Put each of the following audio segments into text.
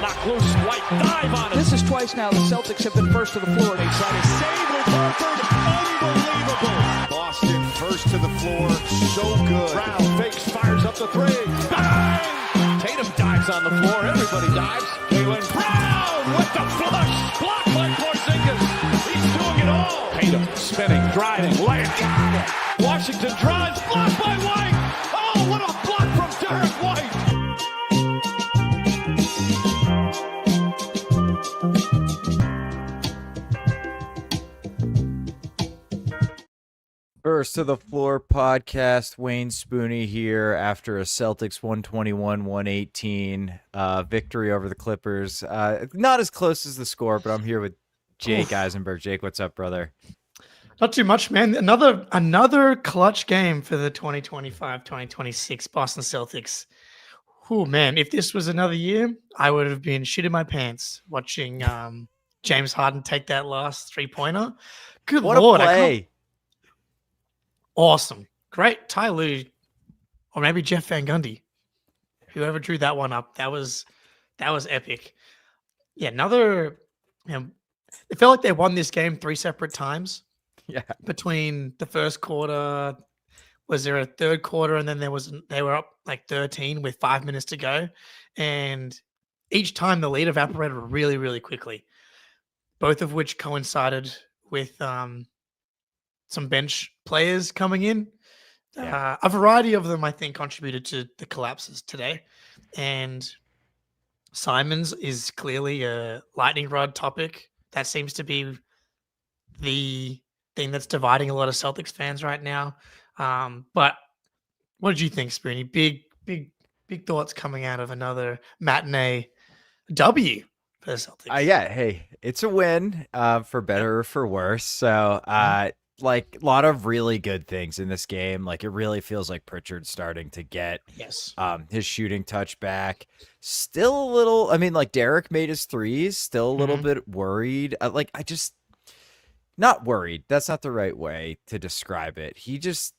knocked loose. White dive on it. This is twice now the Celtics have been first to the floor. They try to save with Horford. Unbelievable. Boston first to the floor. So good. Brown fakes, fires up the three. Bang! Tatum dives on the floor. Everybody dives. Jaylen Brown with the flush. Blocked by Porzingis. He's doing it all. Tatum spinning, driving, layup. Got it. Washington drives. Blocked by White. Oh, what a block from Derek White. First to the Floor podcast, Wayne Spooney here after a Celtics 121-118 victory over the Clippers. Not as close as the score, but I'm here with Jake Eisenberg. Jake, what's up, brother? Not too much, man. Another clutch game for the 2025-2026 Boston Celtics. Oh, man, if this was another year, I would have been shitting my pants watching James Harden take that last three-pointer. Good What Lord. a play. Awesome. Great. Ty Lue, or maybe Jeff Van Gundy. Whoever drew that one up, that was epic. Yeah, it felt like they won this game 3 separate times. Yeah. Between the first quarter, was there a third quarter, and then they were up like 13 with 5 minutes to go. And each time the lead evaporated really, really quickly. Both of which coincided with some bench players coming in. Yeah. A variety of them, I think, contributed to the collapses today. And Simons is clearly a lightning rod topic. That seems to be the thing that's dividing a lot of Celtics fans right now. But what did you think, Spoony? Big thoughts coming out of another matinee W for the Celtics. Yeah, hey, it's a win for better or for worse. So, like a lot of really good things in this game. Like it really feels like Pritchard's starting to get his shooting touch back. Still a little, I mean, like Derek made his threes, still a little bit worried. Not worried. That's not the right way to describe it. He just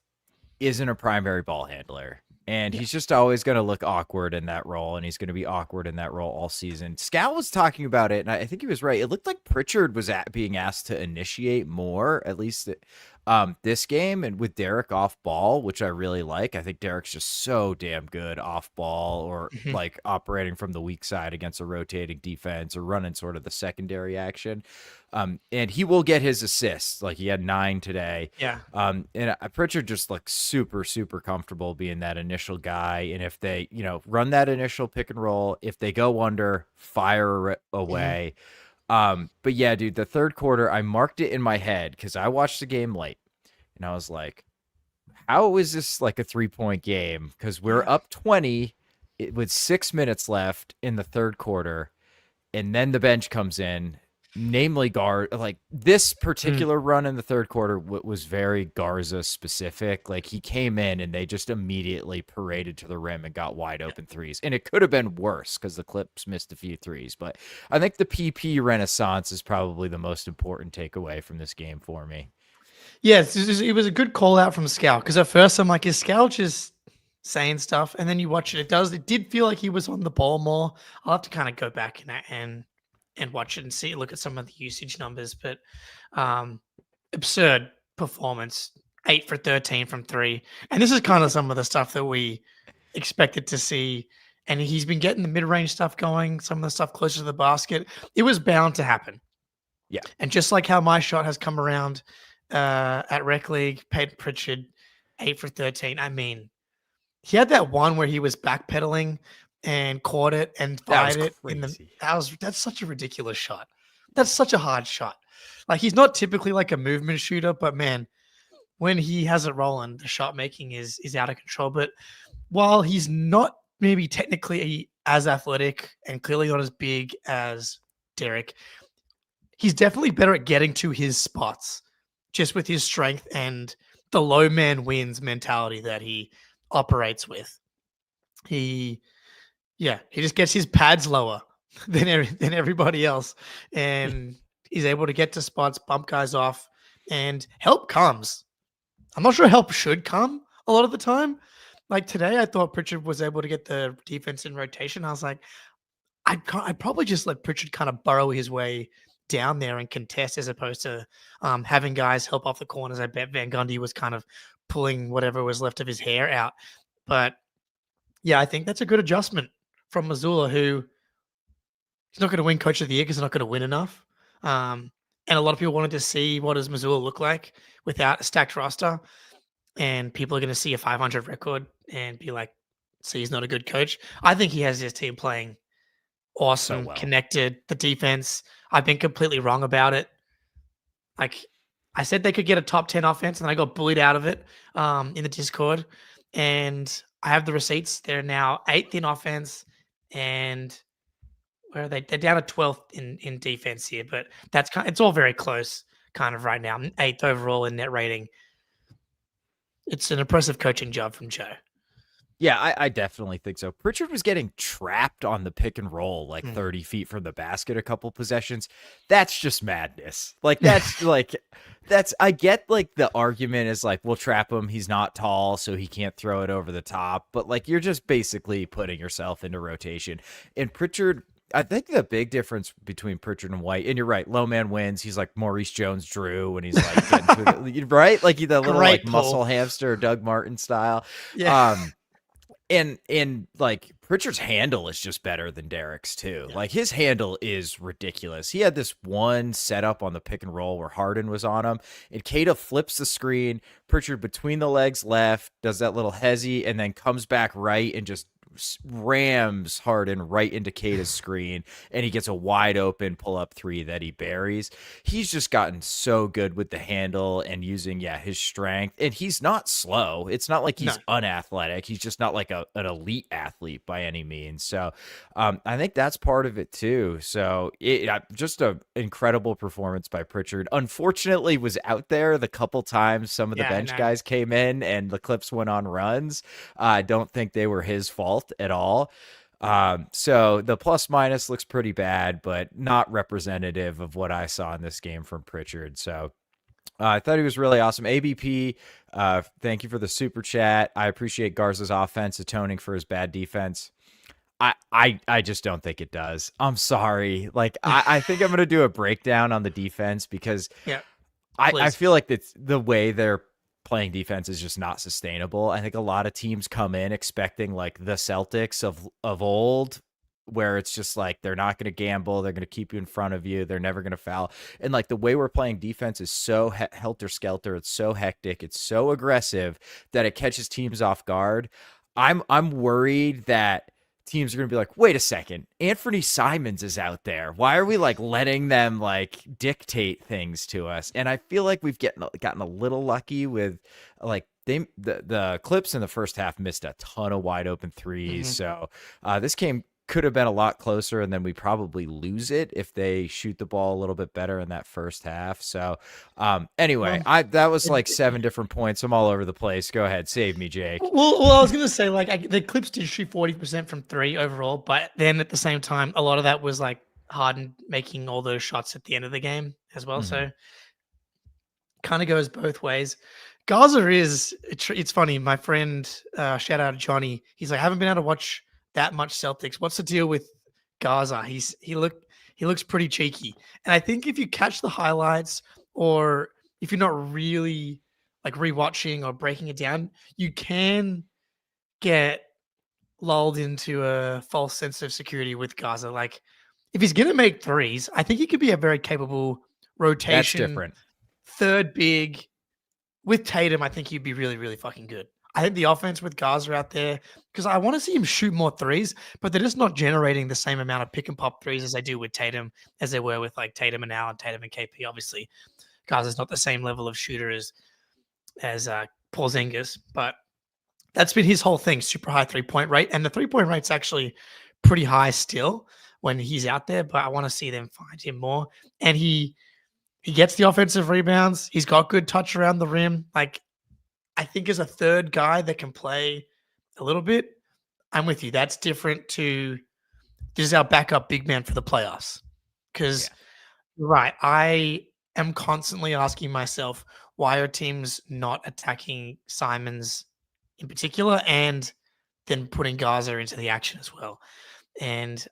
isn't a primary ball handler. And he's just always going to look awkward in that role, and he's going to be awkward in that role all season. Scal was talking about it, and I think he was right. It looked like Pritchard was being asked to initiate more, at least this game, and with Derek off ball, which I really like. I think Derek's just so damn good off ball or like operating from the weak side against a rotating defense or running sort of the secondary action. And he will get his assists. Like he had 9 today. Yeah. And Pritchard just looks super, super comfortable being that initial guy. And if they, run that initial pick and roll, if they go under, fire away. But yeah, dude, the third quarter, I marked it in my head because I watched the game late and I was like, how is this like a 3-point game? Because we're up 20 with 6 minutes left in the third quarter. And then the bench comes in. Namely, like this particular run in the third quarter was very Garza specific. Like he came in and they just immediately paraded to the rim and got wide open threes. And it could have been worse because the Clips missed a few threes. But I think the PP renaissance is probably the most important takeaway from this game for me. Yeah, it was a good call out from Scal because at first I'm like, is Scal just saying stuff? And then you watch it. It did feel like he was on the ball more. I'll have to kind of go back and watch it and look at some of the usage numbers, but absurd performance, 8 for 13 from 3. And this is kind of some of the stuff that we expected to see. And he's been getting the mid-range stuff going, some of the stuff closer to the basket. It was bound to happen. Yeah. And just like how my shot has come around at Rec League, Peyton Pritchard, 8 for 13. I mean, he had that one where he was backpedaling and caught it and fired it that's such a ridiculous shot. That's such a hard shot. Like he's not typically like a movement shooter, but man, when he has it rolling, the shot making is out of control. But while he's not maybe technically as athletic and clearly not as big as Derek, he's definitely better at getting to his spots just with his strength and the low man wins mentality that he operates with. He just gets his pads lower than everybody else, and he's able to get to spots, bump guys off, and help comes. I'm not sure help should come a lot of the time. Like today, I thought Pritchard was able to get the defense in rotation. I was like, I'd probably just let Pritchard kind of burrow his way down there and contest as opposed to having guys help off the corners. I bet Van Gundy was kind of pulling whatever was left of his hair out. But yeah, I think that's a good adjustment from Missoula, who he's not going to win Coach of the Year because he's not going to win enough. And a lot of people wanted to see what does Missoula look like without a stacked roster. And people are going to see a 500 record and be like, see, he's not a good coach. I think he has his team playing awesome, well. connected. The defense, I've been completely wrong about it. Like I said, they could get a top 10 offense, and I got bullied out of it in the Discord. And I have the receipts. They're now 8th in offense, and where are they? They're down to 12th in defense here, but it's all very close kind of right now. 8th overall in net rating. It's an impressive coaching job from Joe. Yeah, I definitely think so. Pritchard was getting trapped on the pick and roll like 30 feet from the basket a couple possessions. That's just madness. Like I get like the argument is like, we'll trap him. He's not tall, so he can't throw it over the top. But like, you're just basically putting yourself into rotation. And Pritchard, I think the big difference between Pritchard and White, and you're right, low man wins. He's like Maurice Jones-Drew when he's like getting through right? Like the little Great like muscle hamster, Doug Martin style. Yeah. And like Pritchard's handle is just better than Derek's too. Yeah. Like his handle is ridiculous. He had this one setup on the pick and roll where Harden was on him, and Kata flips the screen. Pritchard between the legs left, does that little hezzy, and then comes back right and just rams Harden right into Kata's screen, and he gets a wide open pull-up 3 that he buries. He's just gotten so good with the handle and using his strength, and he's not slow. It's not like he's unathletic. He's just not like an elite athlete by any means. So I think that's part of it too. So just an incredible performance by Pritchard. Unfortunately was out there the couple times some of the bench guys came in and the Clips went on runs. I don't think they were his fault at all. So the plus minus looks pretty bad, but not representative of what I saw in this game from Pritchard. So I thought he was really awesome. ABP, thank you for the super chat. I appreciate Garza's offense atoning for his bad defense. I just don't think it does. I'm sorry. I think I'm going to do a breakdown on the defense because I feel like that's the way they're playing defense is just not sustainable. I think a lot of teams come in expecting like the Celtics of old, where it's just like they're not going to gamble, they're going to keep you in front of you, they're never going to foul. And like the way we're playing defense is so helter-skelter, it's so hectic, it's so aggressive that it catches teams off guard. I'm worried that teams are going to be like, wait a second, Anthony Simons is out there. Why are we like letting them like dictate things to us? And I feel like we've gotten a little lucky with like the Clips in the first half missed a ton of wide open threes. So this game could have been a lot closer, and then we probably lose it if they shoot the ball a little bit better in that first half. So anyway, that was like 7 different points. I'm all over the place. Go ahead, save me, Jake. Well, I was gonna say like the Clips did shoot 40% from 3 overall, but then at the same time, a lot of that was like Harden making all those shots at the end of the game as well. So kind of goes both ways. Gaza it's funny. My friend, shout out to Johnny. He's like, I haven't been able to watch that much Celtics. What's the deal with Gaza? He looks pretty cheeky. And I think if you catch the highlights, or if you're not really like rewatching or breaking it down, you can get lulled into a false sense of security with Gaza. Like if he's gonna make threes, I think he could be a very capable rotation. That's different. Third big with Tatum. I think he'd be really, really fucking good. I think the offense with Gaza out there, because I want to see him shoot more threes, but they're just not generating the same amount of pick and pop threes as they do with Tatum, as they were with like Tatum and Allen, Tatum and KP. Obviously, Gaza's not the same level of shooter as Porzingis, but that's been his whole thing, super high 3-point rate. And the 3-point rate's actually pretty high still when he's out there, but I want to see them find him more. And he gets the offensive rebounds. He's got good touch around the rim. Like, I think as a third guy that can play a little bit, I'm with you. That's different to this is our backup big man for the playoffs. Because, right, I am constantly asking myself, why are teams not attacking Simons in particular and then putting Gaza into the action as well? And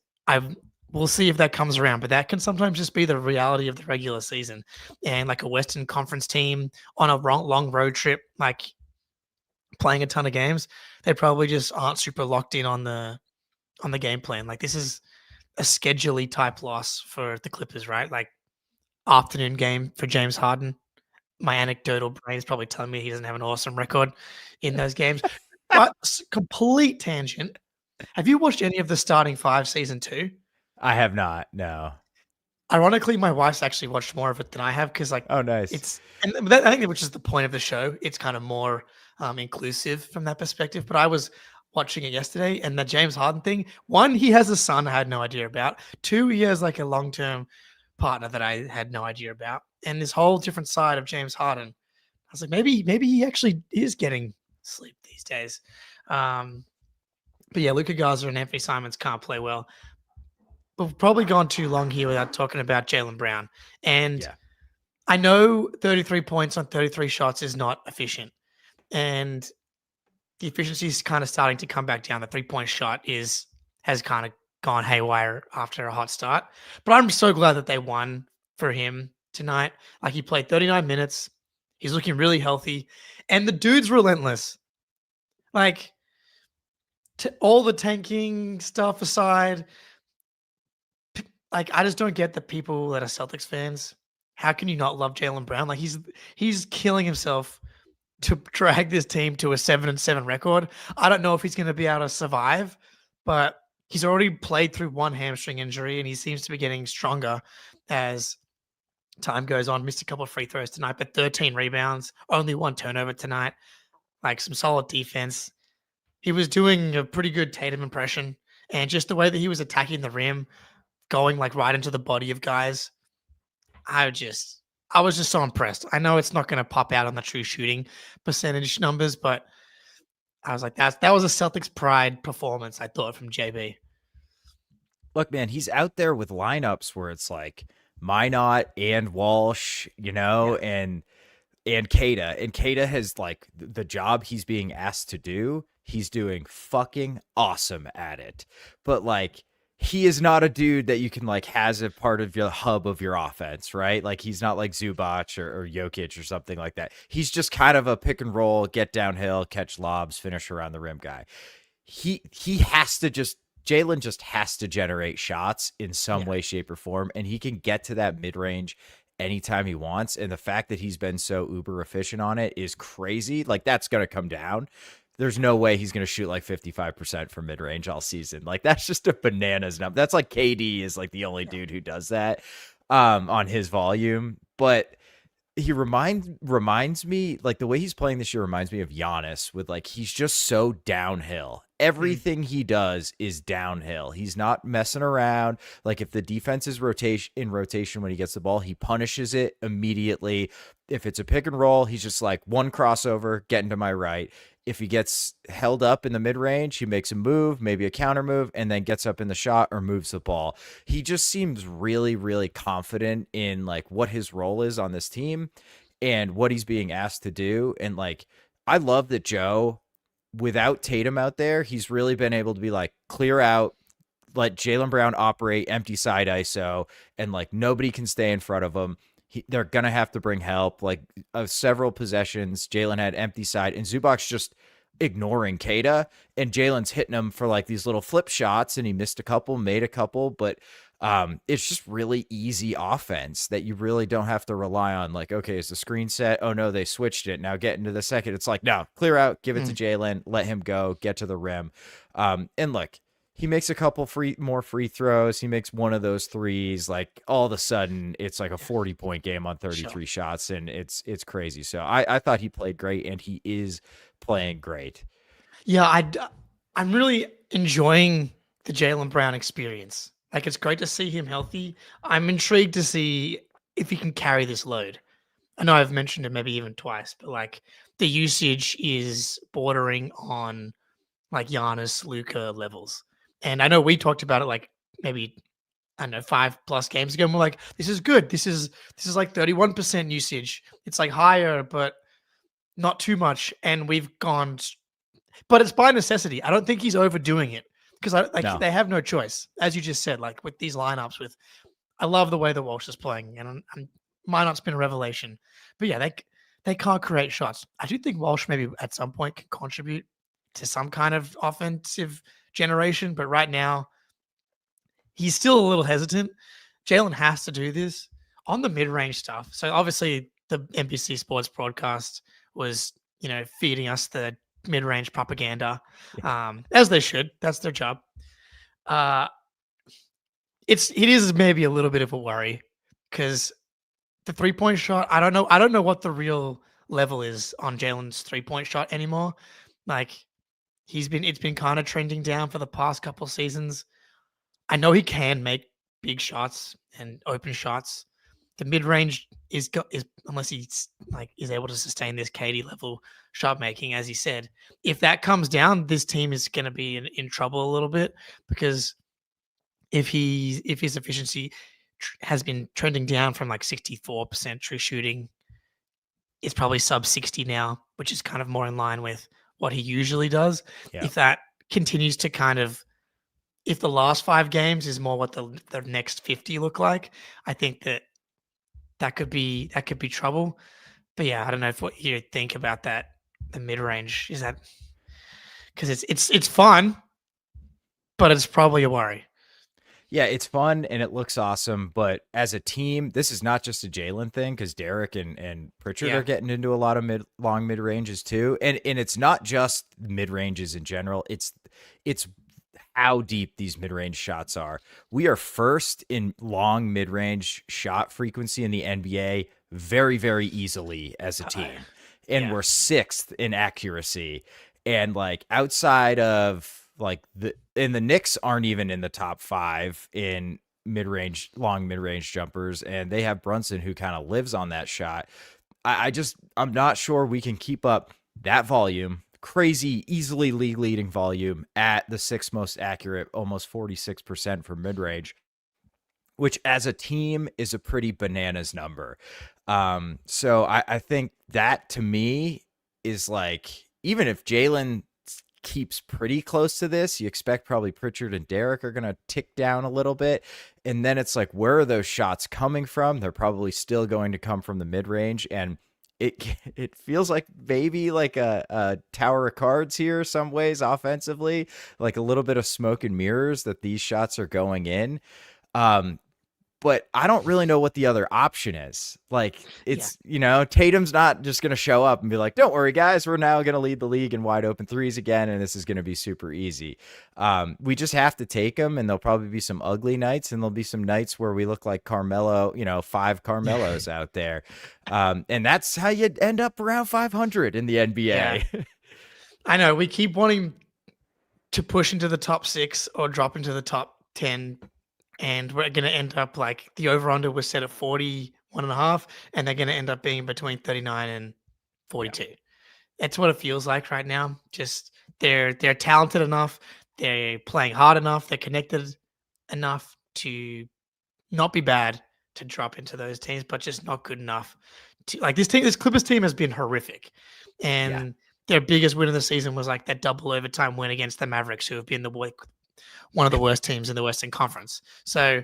We'll see if that comes around, but that can sometimes just be the reality of the regular season. And like a Western Conference team on a long road trip, like playing a ton of games, they probably just aren't super locked in on the game plan. Like this is a schedule type loss for the Clippers, right? Like afternoon game for James Harden. My anecdotal brain is probably telling me he doesn't have an awesome record in those games. But complete tangent. Have you watched any of the Starting Five season 2? I have not. No. Ironically, my wife's actually watched more of it than I have because, like, Oh, nice. I think which is the point of the show. It's kind of more inclusive from that perspective. But I was watching it yesterday, and the James Harden thing. One, he has a son I had no idea about. Two, he has like a long-term partner that I had no idea about, and this whole different side of James Harden. I was like, maybe he actually is getting sleep these days. But yeah, Luka Garza and Anthony Simons can't play well. We've probably gone too long here without talking about Jaylen Brown. And I know 33 points on 33 shots is not efficient. And the efficiency is kind of starting to come back down. The 3-point shot has kind of gone haywire after a hot start. But I'm so glad that they won for him tonight. Like he played 39 minutes. He's looking really healthy. And the dude's relentless. Like all the tanking stuff aside, like I just don't get the people that are Celtics fans. How can you not love Jaylen Brown? Like he's killing himself to drag this team to a 7-7 record. I don't know if he's going to be able to survive, but he's already played through one hamstring injury and he seems to be getting stronger as time goes on. Missed a couple of free throws tonight, but 13 rebounds, only 1 turnover tonight. Like some solid defense. He was doing a pretty good Tatum impression, and just the way that he was attacking the rim, going like right into the body of guys. I was just so impressed. I know it's not going to pop out on the true shooting percentage numbers, but I was like, that was a Celtics pride performance, I thought, from JB. Look, man, he's out there with lineups where it's like Minot and Walsh, and Kata. And Kata has like the job he's being asked to do. He's doing fucking awesome at it. But like, he is not a dude that you can like has a part of your hub of your offense, right? Like he's not like Zubac or Jokic or something like that. He's just kind of a pick and roll, get downhill, catch lobs, finish around the rim guy. Jaylen just has to generate shots in some way, shape, or form, and he can get to that mid-range anytime he wants. And the fact that he's been so uber efficient on it is crazy. Like that's going to come down. There's no way he's going to shoot like 55% from mid-range all season. Like that's just a bananas number. That's like KD is like the only dude who does that on his volume. But he reminds me, like the way he's playing this year reminds me of Giannis with like, he's just so downhill. Everything he does is downhill. He's not messing around. Like if the defense is in rotation when he gets the ball, he punishes it immediately. If it's a pick and roll, he's just like one crossover, getting to my right. If he gets held up in the mid-range, he makes a move, maybe a counter move, and then gets up in the shot or moves the ball. He just seems really, really confident in like what his role is on this team and what he's being asked to do. And like, I love that Joe, without Tatum out there, he's really been able to be like, clear out, let Jaylen Brown operate, empty side ISO, and like nobody can stay in front of him. They're going to have to bring help. Like several possessions, Jaylen had empty side and Zubac's just ignoring Kata, and Jaylen's hitting him for like these little flip shots, and he missed a couple, made a couple, but it's just really easy offense that you really don't have to rely on. Like, okay, is the screen set? Oh no, they switched it. Now get into the second. It's like, no, clear out, give it to Jaylen, let him go, get to the rim. And look, he makes a couple more free throws. He makes one of those threes. Like all of a sudden, it's like a 40-point game on 33 shots, and it's crazy. So I thought he played great, and he is playing great. Yeah, I'm really enjoying the Jaylen Brown experience. Like it's great to see him healthy. I'm intrigued to see if he can carry this load. I know I've mentioned it maybe even twice, but like the usage is bordering on like Giannis, Luka levels. And I know we talked about it like maybe, I don't know, 5+ games ago. And we're like, this is good. This is like 31% usage. It's like higher, but not too much. And we've gone, but it's by necessity. I don't think he's overdoing it. because No. they have no choice, as you just said. Like with these lineups, I love the way the Walsh is playing, and might not been a revelation, but yeah, they can't create shots. I do think Walsh maybe at some point can contribute to some kind of offensive generation, but right now he's still a little hesitant. Jaylen has to do this on the mid-range stuff. So obviously the NBC Sports broadcast was, feeding us the mid-range propaganda, as they should. That's their job. It is maybe a little bit of a worry because the 3-point shot, I don't know what the real level is on Jaylen's 3-point shot anymore. Like it's been kind of trending down for the past couple seasons. I know he can make big shots and open shots. The mid range is unless he's is able to sustain this KD level shot making, as he said. If that comes down, this team is going to be in trouble a little bit because if his efficiency has been trending down from 64% true shooting, it's probably sub 60 now, which is kind of more in line with what he usually does. Yeah. If that continues to if the last 5 games is more what the next 50 look like, I think that could be trouble. But yeah, I don't know what you think about that. The mid range is that because it's fun, but it's probably a worry. Yeah, it's fun and it looks awesome, but as a team, this is not just a Jaylen thing because Derek and Pritchard are getting into a lot of long mid ranges too, and it's not just mid ranges in general. It's how deep these mid range shots are. We are first in long mid range shot frequency in the NBA, very very easily as a team, and we're 6th in accuracy, and outside of the Knicks aren't even in the top 5 in long mid-range jumpers, and they have Brunson who kind of lives on that shot. I'm not sure we can keep up that volume, crazy, easily league leading volume at the 6th most accurate, almost 46% for mid-range, which as a team is a pretty bananas number. So I think that to me is even if Jaylen keeps pretty close to this, you expect probably Pritchard and Derek are going to tick down a little bit. And then it's where are those shots coming from? They're probably still going to come from the mid range. And it feels like maybe a tower of cards here some ways offensively, a little bit of smoke and mirrors that these shots are going in. But I don't really know what the other option is. Tatum's not just going to show up and be like, don't worry, guys, we're now going to lead the league in wide open threes again, and this is going to be super easy. We just have to take them, and there'll probably be some ugly nights, and there'll be some nights where we look like Carmelo, 5 Carmelos out there. And that's how you end up around 500 in the NBA. Yeah. I know. We keep wanting to push into the top 6 or drop into the top 10. And we're going to end up the over-under was set at 41.5, and they're going to end up being between 39 and 42. Yeah. That's what it feels like right now. Just they're talented enough, they're playing hard enough, they're connected enough to not be bad to drop into those teams, but just not good enough to this Clippers team has been horrific. And their biggest win of the season was that double overtime win against the Mavericks, who have been one of the worst teams in the Western Conference. So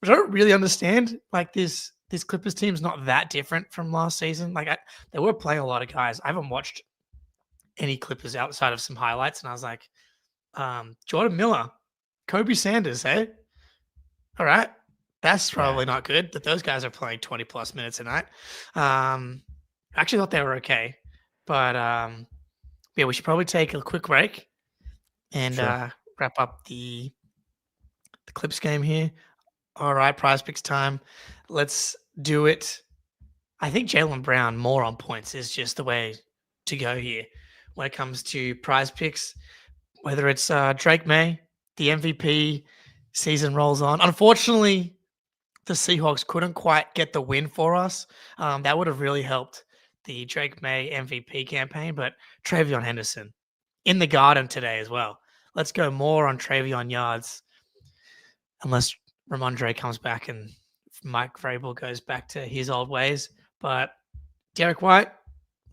I don't really understand this Clippers team's not that different from last season. They were playing a lot of guys. I haven't watched any Clippers outside of some highlights, and I was like, Jordan Miller, Kobe Sanders, hey? All right. That's probably not good that those guys are playing 20 plus minutes a night. I actually thought they were okay. But we should probably take a quick break and wrap up the Clips game here. All right, PrizePicks time. Let's do it. I think Jaylen Brown more on points is just the way to go here when it comes to PrizePicks. Whether it's Drake May, the MVP, season rolls on. Unfortunately, the Seahawks couldn't quite get the win for us. That would have really helped the Drake May MVP campaign, but Travion Henderson in the Garden today as well. Let's go more on Travion yards, unless Ramondre comes back and Mike Vrabel goes back to his old ways. But Derek White,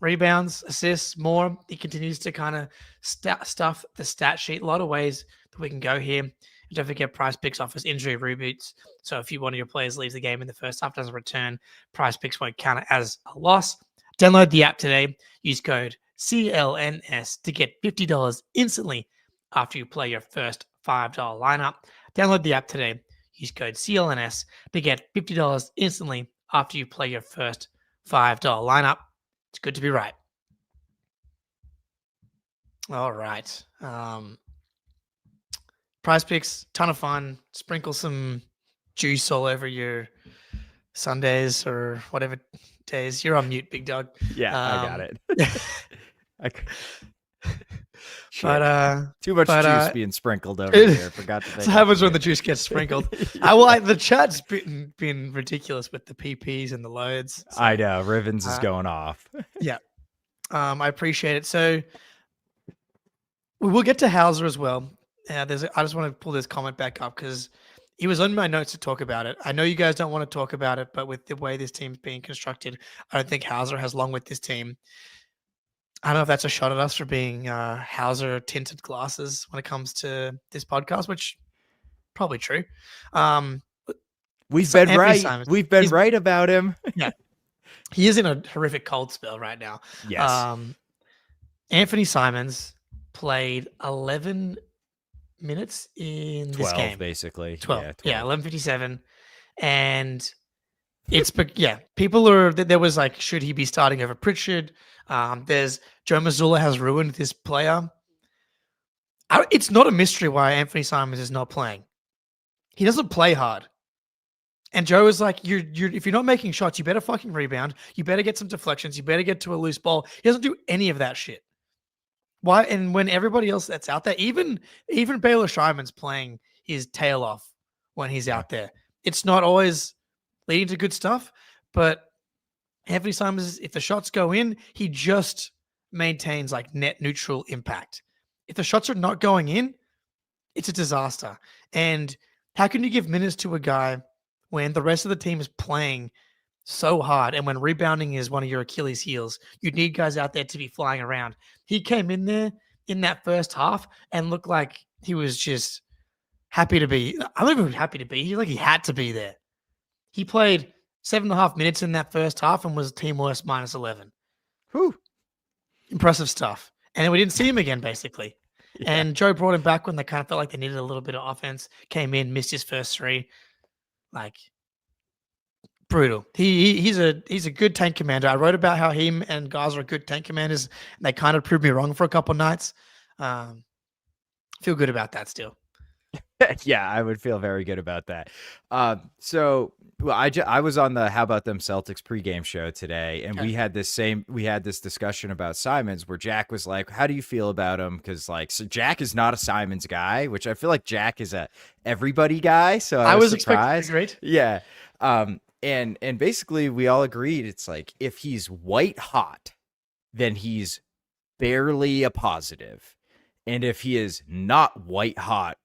rebounds, assists, more. He continues to kind of stuff the stat sheet. A lot of ways that we can go here. And don't forget, PrizePicks offers injury reboots. So if one of your players leaves the game in the first half, doesn't return, PrizePicks won't count it as a loss. Download the app today. Use code CLNS to get $50 instantly after you play your first $5 lineup. Download the app today. Use code CLNS to get $50 instantly after you play your first $5 lineup. It's good to be right. All right. PrizePicks, ton of fun. Sprinkle some juice all over your Sundays or whatever days. You're on mute, big dog. Yeah, I got it. Too much juice being sprinkled over here. Forgot to think. That's what happens when the juice gets sprinkled. The chat's been ridiculous with the PPs and the loads. So, I know. Rivens is going off. Yeah. I appreciate it. So we will get to Hauser as well. I just want to pull this comment back up because he was on my notes to talk about it. I know you guys don't want to talk about it, but with the way this team's being constructed, I don't think Hauser has long with this team. I don't know if that's a shot at us for being Hauser tinted glasses when it comes to this podcast, which probably true. We've been right. Simons, We've been right about him. Yeah. He is in a horrific cold spell right now. Yes. Anthony Simons played 11 minutes in 12, this game. Basically. 12. Yeah, 11:57. And people are, there was like, should he be starting over Pritchard? There's Joe Mazzulla has ruined this player. It's not a mystery why Anthony Simons is not playing. He doesn't play hard. And Joe is like, if you're not making shots, you better fucking rebound. You better get some deflections. You better get to a loose ball. He doesn't do any of that shit. Why? And when everybody else that's out there, even Baylor Schreiman's playing his tail off when he's out there. It's not always leading to good stuff, but Anthony Simons, if the shots go in, he just maintains like net neutral impact. If the shots are not going in, it's a disaster. And how can you give minutes to a guy when the rest of the team is playing so hard and when rebounding is one of your Achilles heels? You need guys out there to be flying around. He came in there in that first half and looked like he was just happy to be. I don't even happy to be. He had to be there. He played 7.5 minutes in that first half and was team worst -11. Whew. Impressive stuff. And then we didn't see him again, basically. Yeah. And Joe brought him back when they kind of felt like they needed a little bit of offense. Came in, missed his first three. Like, brutal. He's a good tank commander. I wrote about how him and guys are good tank commanders, and they kind of proved me wrong for a couple nights. Feel good about that still. Yeah, I would feel very good about that. I was on the How About Them Celtics pregame show today, and we had this discussion about Simons where Jack was like, how do you feel about him? Because so Jack is not a Simons guy, which I feel like Jack is a everybody guy. So I was surprised. Great. Yeah. And basically we all agreed it's like if he's white hot, then he's barely a positive. And if he is not white hot,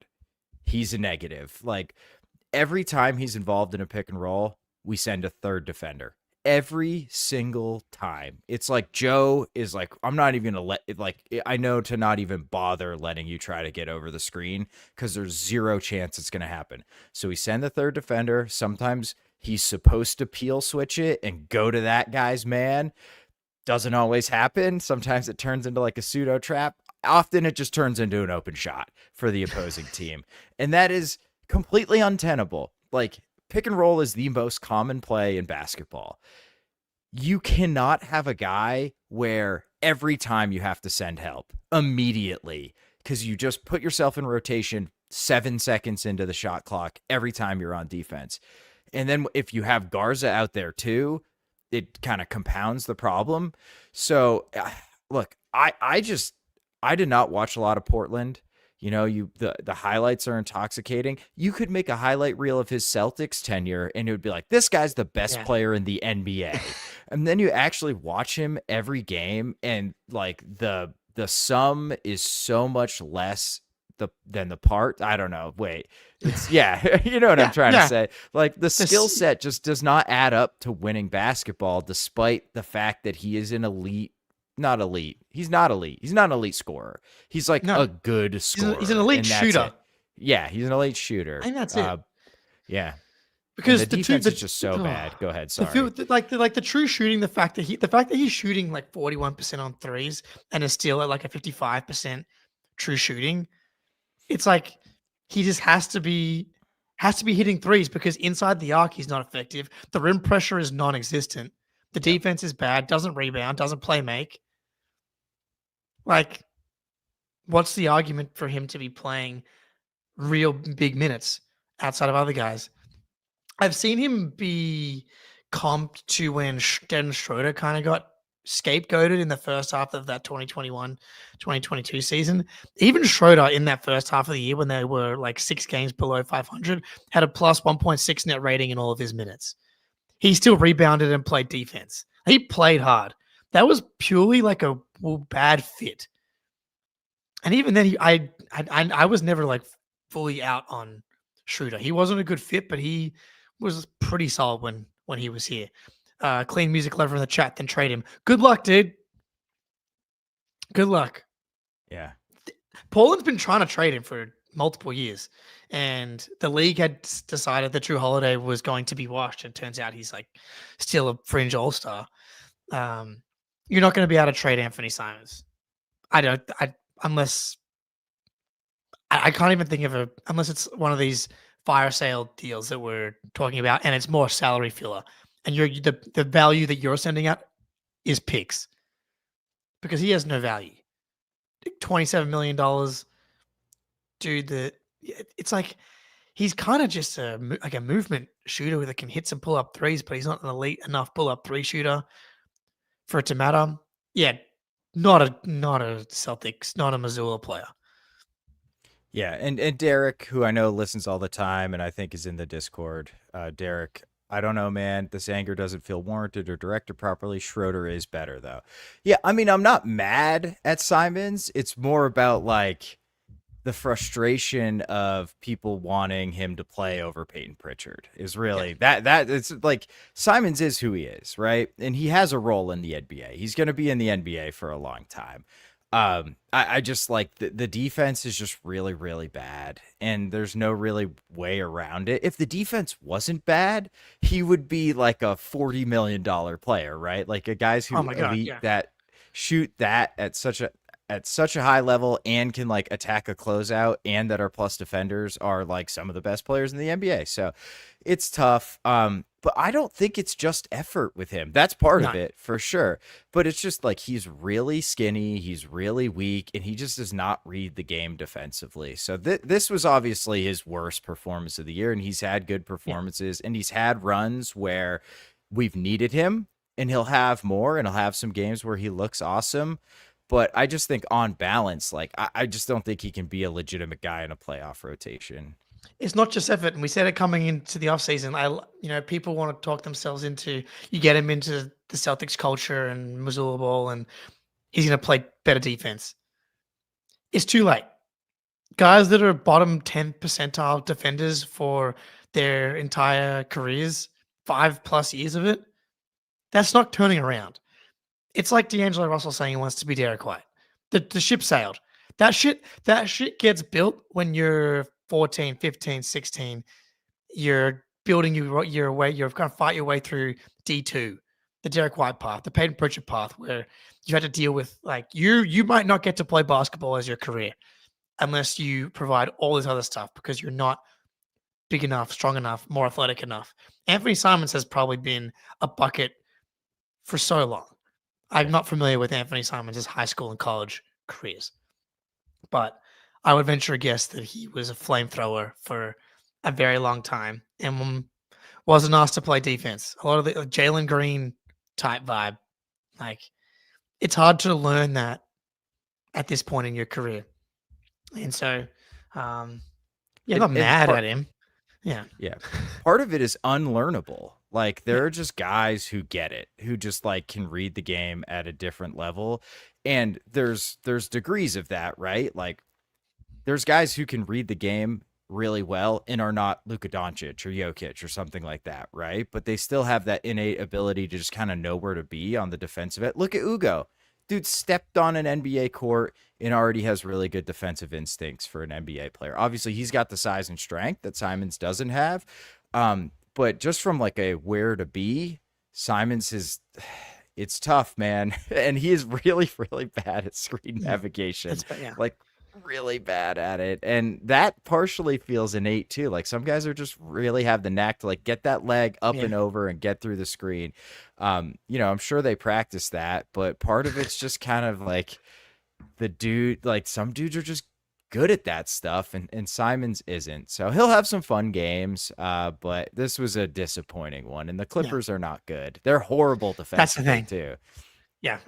he's a negative. Like every time he's involved in a pick and roll, we send a third defender. Every single time. It's like Joe is like, I'm not even gonna let it, like, I know to not even bother letting you try to get over the screen because there's zero chance it's gonna happen. So we send the third defender. Sometimes he's supposed to peel switch it and go to that guy's man. Doesn't always happen. Sometimes it turns into like a pseudo trap. Often it just turns into an open shot for the opposing team. And that is completely untenable. Like pick and roll is the most common play in basketball. You cannot have a guy where every time you have to send help immediately because you just put yourself in rotation 7 seconds into the shot clock every time you're on defense. And then if you have Garza out there too, it kind of compounds the problem. So look, I did not watch a lot of Portland. You know, the highlights are intoxicating. You could make a highlight reel of his Celtics tenure and it would be like, this guy's the best player in the NBA. And then you actually watch him every game and like the sum is so much less than the part. I don't know. Wait, it's you know what I'm trying to say? Like the skill set just does not add up to winning basketball, despite the fact that he is an elite not elite. He's not elite. He's not an elite scorer. He's like No. a good scorer. He's an elite and that's shooter. it. Yeah, he's an elite shooter. I think that's it. Yeah. Because And the defense is just so bad. Go ahead. Sorry. The true shooting, the fact that he's shooting like 41% on threes and is still at like a 55% true shooting, it's like he just has to be hitting threes because inside the arc he's not effective. The rim pressure is non-existent. The defense is bad, doesn't rebound, doesn't play make. Like, what's the argument for him to be playing real big minutes outside of other guys? I've seen him be comped to when Dennis Schroeder kind of got scapegoated in the first half of that 2021-2022 season. Even Schroeder in that first half of the year when they were like 6 games below 500 had a plus 1.6 net rating in all of his minutes. He still rebounded and played defense. He played hard. That was purely like a bad fit. And even then, I was never like fully out on Schroeder. He wasn't a good fit, but he was pretty solid when he was here. Clean music lover in the chat, then trade him. Good luck, dude. Good luck. Yeah. Portland's been trying to trade him for multiple years, and the league had decided that Drew Holiday was going to be washed, and turns out he's like still a fringe all-star. You're not going to be able to trade Anthony Simons. I can't even think of unless it's one of these fire sale deals that we're talking about, and it's more salary filler. And the value that you're sending out is picks because he has no value. $27 million, dude. It's like he's kind of just a movement shooter that can hit some pull up threes, but he's not an elite enough pull up three shooter for it to matter. Yeah, not a Celtics, not a Missoula player. Yeah, and Derek, who I know listens all the time and I think is in the Discord. Derek, I don't know, man. This anger doesn't feel warranted or directed properly. Schroeder is better, though. Yeah, I mean, I'm not mad at Simons. It's more about, like, the frustration of people wanting him to play over Peyton Pritchard is really that it's like Simons is who he is, right? And he has a role in the NBA. He's going to be in the NBA for a long time. I just like the defense is just really, really bad, and there's no really way around it. If the defense wasn't bad, he would be like a $40 million player, right? Like a guys who that shoot that at such a high level and can like attack a closeout and that are plus defenders are like some of the best players in the NBA. So it's tough. But I don't think it's just effort with him. That's part of it for sure. But it's just like he's really skinny, he's really weak, and he just does not read the game defensively. So this was obviously his worst performance of the year, and he's had good performances, and he's had runs where we've needed him, and he'll have more, and he'll have some games where he looks awesome. But I just think on balance, like I just don't think he can be a legitimate guy in a playoff rotation. It's not just effort, and we said it coming into the offseason. People want to talk themselves into you get him into the Celtics culture and Missoula ball, and he's going to play better defense. It's too late. Guys that are bottom 10 percentile defenders for their entire careers, 5+ years of it, that's not turning around. It's like D'Angelo Russell saying he wants to be Derek White. The ship sailed. That shit gets built when you're 14, 15, 16. You're building your way. You're going to fight your way through D2, the Derek White path, the Peyton Pritchard path, where you had to deal with like you might not get to play basketball as your career unless you provide all this other stuff because you're not big enough, strong enough, more athletic enough. Anthony Simons has probably been a bucket for so long. I'm not familiar with Anthony Simons' high school and college careers, but I would venture a guess that he was a flamethrower for a very long time and wasn't asked to play defense. A lot of the Jalen Green type vibe. Like, it's hard to learn that at this point in your career. And so, I'm not mad at him. Yeah. Yeah. Part of it is unlearnable. Like there are just guys who get it, who just like can read the game at a different level. And there's degrees of that, right? Like there's guys who can read the game really well and are not Luka Doncic or Jokic or something like that, right? But they still have that innate ability to just kind of know where to be on the defensive end. Look at Ugo. dude stepped on an NBA court and already has really good defensive instincts for an NBA player. Obviously, he's got the size and strength that Simons doesn't have. But just from like a where to be, Simons is, it's tough, man. And he is really, really bad at screen navigation. Like really bad at it. And that partially feels innate too. Like some guys are just really have the knack to like get that leg up and over and get through the screen. I'm sure they practice that, but part of it's just kind of like the dude, like some dudes are just good at that stuff and Simons isn't. So he'll have some fun games, but this was a disappointing one. And the Clippers are not good. They're horrible defensively. That's the thing too. Yeah.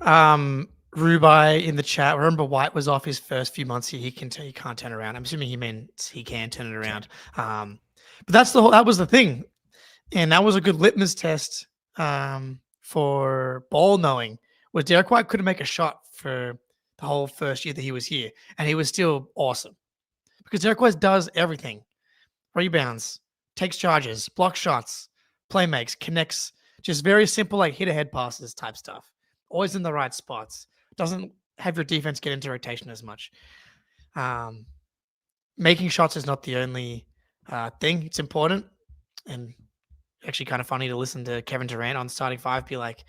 Rubai in the chat. Remember, White was off his first few months here. He can't turn around. I'm assuming he meant he can turn it around. But that was the thing, and that was a good litmus test for ball knowing. Was Derek White couldn't make a shot for the whole first year that he was here, and he was still awesome because Derek White does everything: rebounds, takes charges, blocks shots, play makes, connects, just very simple like hit ahead passes type stuff. Always in the right spots. Doesn't have your defense get into rotation as much. Making shots is not the only thing. It's important. And actually kind of funny to listen to Kevin Durant on starting five be like,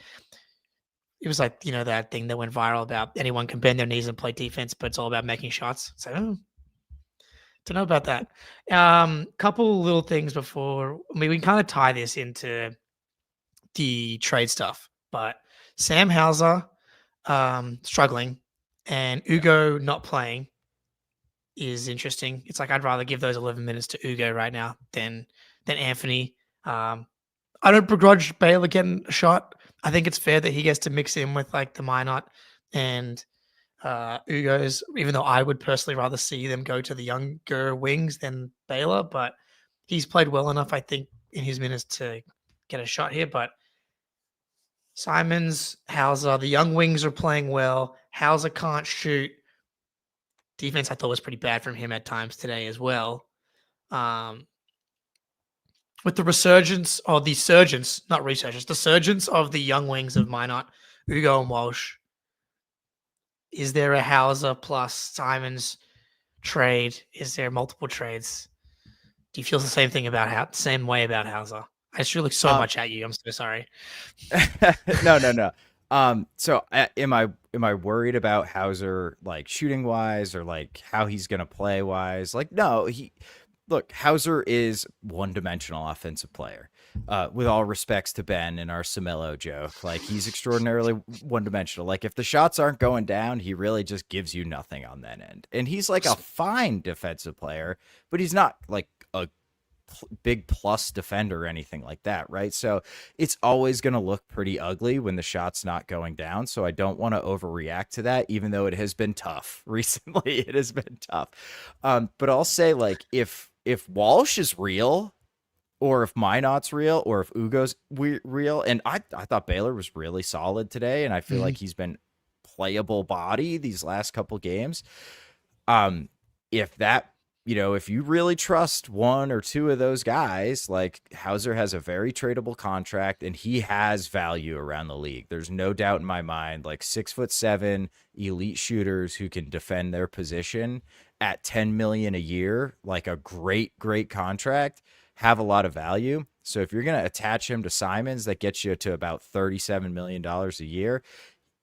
it was like, that thing that went viral about anyone can bend their knees and play defense, but it's all about making shots. So, don't know about that. Couple little things before. I mean, we can kind of tie this into the trade stuff, but Sam Hauser struggling and Ugo not playing is interesting. It's like I'd rather give those 11 minutes to Ugo right now than Anthony. I don't begrudge Baylor getting a shot. I think it's fair that he gets to mix in with like the Minot and Ugo's, even though I would personally rather see them go to the younger wings than Baylor, but he's played well enough, I think, in his minutes to get a shot here. But Simons, Hauser, the young wings are playing well. Hauser can't shoot. Defense I thought was pretty bad from him at times today as well. With the resurgence of the surgence of the young wings of Minot, Ugo and Walsh, is there a Hauser plus Simons trade? Is there multiple trades? Do you feel the same way about Hauser? I just look so much at you. I'm so sorry. No. So am I worried about Hauser like shooting wise or like how he's gonna play wise? Like no, Hauser is one-dimensional offensive player. With all respects to Ben and our Samelo joke, like he's extraordinarily one-dimensional. Like if the shots aren't going down, he really just gives you nothing on that end. And he's like a fine defensive player, but he's not like a big plus defender or anything like that, right? So it's always going to look pretty ugly when the shot's not going down. So I don't want to overreact to that, even though it has been tough recently. It has been tough. But I'll say like if Walsh is real, or if Minot's real, or if Ugo's real, and I thought Baylor was really solid today, and I feel like he's been playable body these last couple games. If you really trust one or two of those guys, like Hauser has a very tradable contract and he has value around the league. There's no doubt in my mind, like 6'7" elite shooters who can defend their position at $10 million a year, like a great contract, have a lot of value. So if you're going to attach him to Simons, that gets you to about $37 million a year.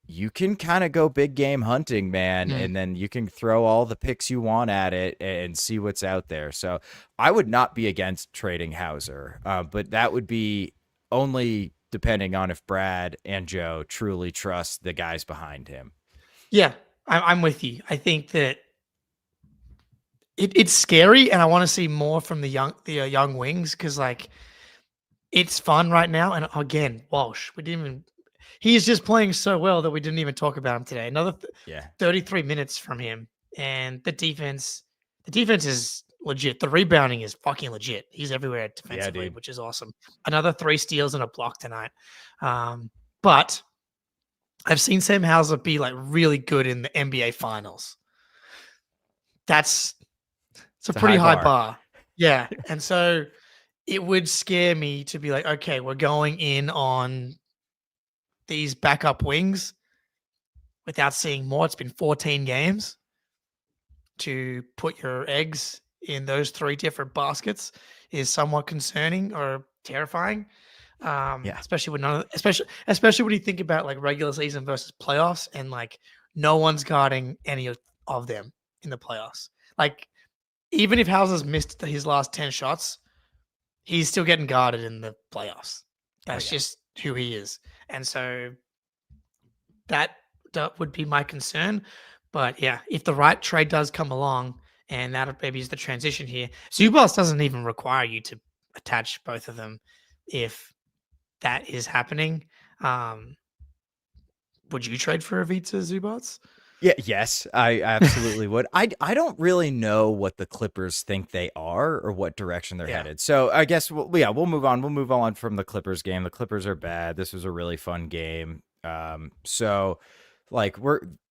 You can kind of go big game hunting, man, and then you can throw all the picks you want at it and see what's out there. So I would not be against trading Hauser, but that would be only depending on if Brad and Joe truly trust the guys behind him. Yeah, I'm with you. I think that it's scary, and I want to see more from the young wings because like it's fun right now. And again, Walsh, he's just playing so well that we didn't even talk about him today. Another 33 minutes from him. And the defense is legit. The rebounding is fucking legit. He's everywhere defensively, which is awesome. Another 3 steals and a block tonight. But I've seen Sam Hauser be like really good in the NBA finals. It's a pretty high bar. Yeah. And so it would scare me to be like, okay, we're going in on these backup wings. without seeing more. It's been 14 games. To put your eggs in those 3 different baskets is somewhat concerning or terrifying. Yeah. Especially when especially when you think about like regular season versus playoffs, and like no one's guarding any of them in the playoffs. Like even if Hauser's missed his last 10 shots, he's still getting guarded in the playoffs. That's just who he is. And so that would be my concern. But yeah, if the right trade does come along, and that maybe is the transition here, Zubas doesn't even require you to attach both of them if that is happening. Would you trade for Ivica Zubats? Yeah, yes, I absolutely would. I don't really know what the Clippers think they are or what direction they're headed. So I guess we'll move on. We'll move on from the Clippers game. The Clippers are bad. This was a really fun game. So like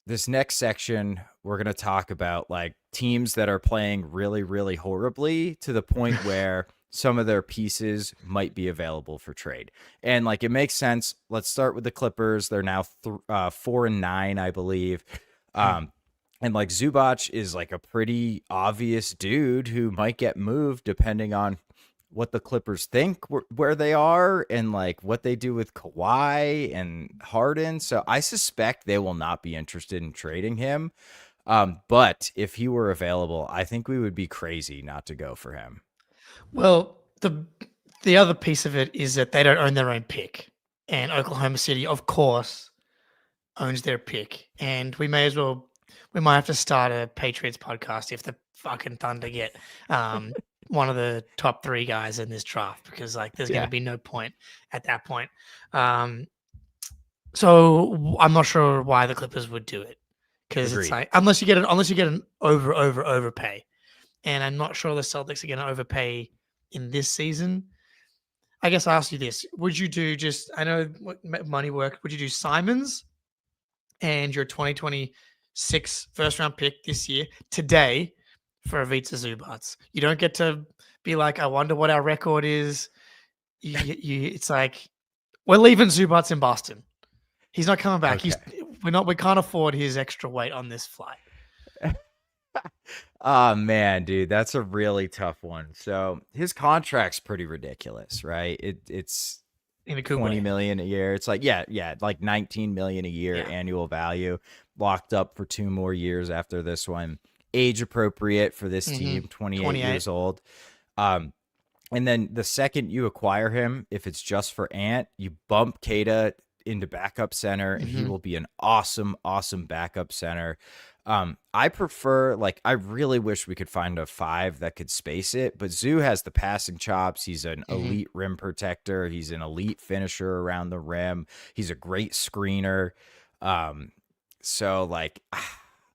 this next section, we're gonna talk about like teams that are playing really, really horribly to the point where some of their pieces might be available for trade. And like it makes sense. Let's start with the Clippers. They're now 4-9, I believe. And like Zubac is like a pretty obvious dude who might get moved depending on what the Clippers think where they are and like what they do with Kawhi and Harden. So I suspect they will not be interested in trading him. But if he were available, I think we would be crazy not to go for him. Well, the other piece of it is that they don't own their own pick, and Oklahoma City, of course, owns their pick. And we might have to start a Patriots podcast if the fucking Thunder get one of the top 3 guys in this draft, because like there's going to be no point at that point. So I'm not sure why the Clippers would do it, because it's like unless you get an overpay, and I'm not sure the Celtics are going to overpay in this season. I guess I'll ask you this: would you do I know what money work? Would you do Simons and your 2026 first round pick this year today for Ivica Zubac? You don't get to be like, I wonder what our record is. It's like we're leaving Zubac in Boston. He's not coming back. Okay. We can't afford his extra weight on this flight. Oh man, dude, that's a really tough one. So his contract's pretty ridiculous, right? It's In a good 20 way. million a year. It's like, like 19 million a year annual value, locked up for 2 more years after this one. Age appropriate for this team, 28 years old. And then the second you acquire him, if it's just for Ant, you bump Keita into backup center, and he will be an awesome, awesome backup center. I prefer, like, I really wish we could find a 5 that could space it, but Zoo has the passing chops. He's an elite rim protector. He's an elite finisher around the rim. He's a great screener. So like,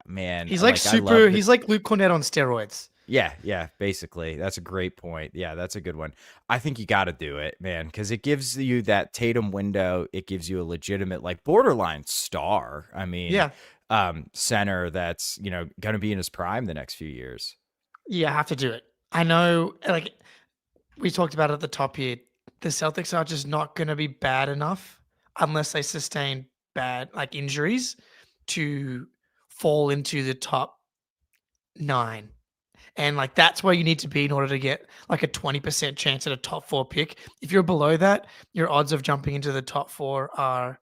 man, He's like he's like Luke Cornett on steroids. Yeah, basically. That's a great point. Yeah, that's a good one. I think you got to do it, man, because it gives you that Tatum window. It gives you a legitimate, like, borderline star. I mean, center that's, going to be in his prime the next few years. Yeah, I have to do it. I know, like, we talked about it at the top here. The Celtics are just not going to be bad enough unless they sustain bad, like, injuries to fall into the top 9. And like that's where you need to be in order to get like a 20% chance at a top 4 pick. If you're below that, your odds of jumping into the top 4 are